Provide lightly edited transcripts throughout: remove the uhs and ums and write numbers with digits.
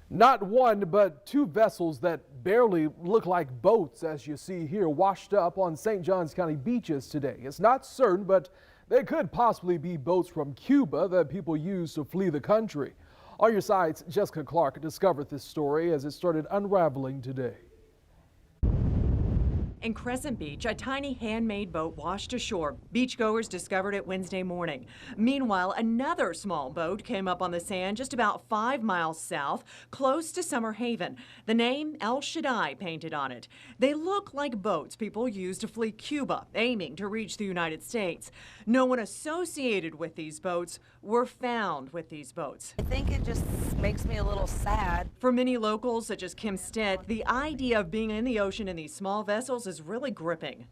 Not one, but two vessels that barely look like boats, as you see here, washed up on St. Johns County beaches today. It's not certain, but they could possibly be boats from Cuba that people use to flee the country. On your sides, Jessica Clark discovered this story as it started unraveling today. In Crescent Beach, a tiny handmade boat washed ashore. Beachgoers discovered it Wednesday morning. Meanwhile, another small boat came up on the sand just about 5 miles south, close to Summer Haven. The name El Shaddai painted on it. They look like boats people use to flee Cuba, aiming to reach the United States. No one associated with these boats were found with these boats. I think it just makes me a little sad. For many locals, such as Kim Stead, the idea of being in the ocean in these small vessels is really gripping.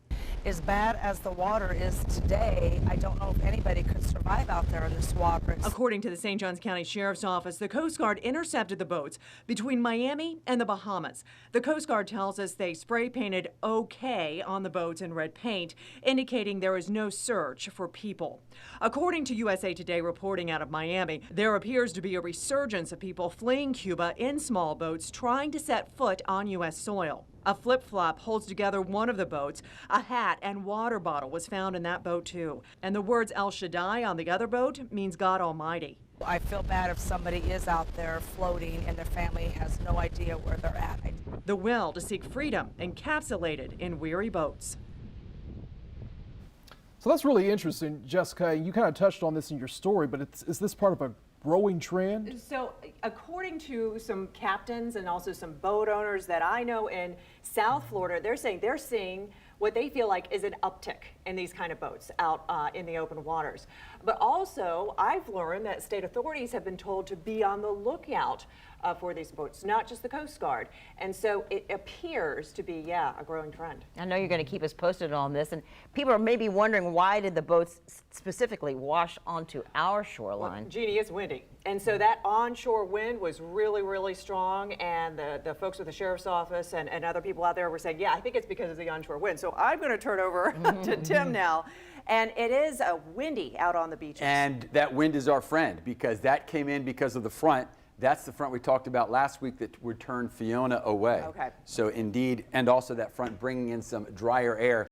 As bad as the water is today, I don't know if anybody could survive out there in this water. According to the St. Johns County Sheriff's Office, the Coast Guard intercepted the boats between Miami and the Bahamas. The Coast Guard tells us they spray painted OK on the boats in red paint, indicating there is no search for people. According to USA Today reporting out of Miami, there appears to be a resurgence of people fleeing Cuba in small boats trying to set foot on U.S. soil. A flip-flop holds together one of the boats. A hat and water bottle was found in that boat, too. And the words El Shaddai on the other boat means God Almighty. I feel bad if somebody is out there floating and their family has no idea where they're at. The will to seek freedom encapsulated in weary boats. So that's really interesting, Jessica. You kind of touched on this in your story, but is this part of a growing trend? So according to some captains and also some boat owners that I know in South Florida, they're seeing what they feel like is an uptick in these kind of boats out in the open waters. But also, I've learned that state authorities have been told to be on the lookout for these boats, not just the Coast Guard. And so it appears to be, a growing trend. I know you're going to keep us posted on this, and people are maybe wondering, why did the boats specifically wash onto our shoreline? Well, Jeannie, it's windy. And so that onshore wind was really, really strong, and the folks with the Sheriff's Office and other people out there were saying, I think it's because of the onshore wind. So I'm going to turn over to Tim now. And it is windy out on the beaches. And that wind is our friend, because that came in because of the front. That's the front we talked about last week that would turn Fiona away. Okay. So indeed, and also that front bringing in some drier air.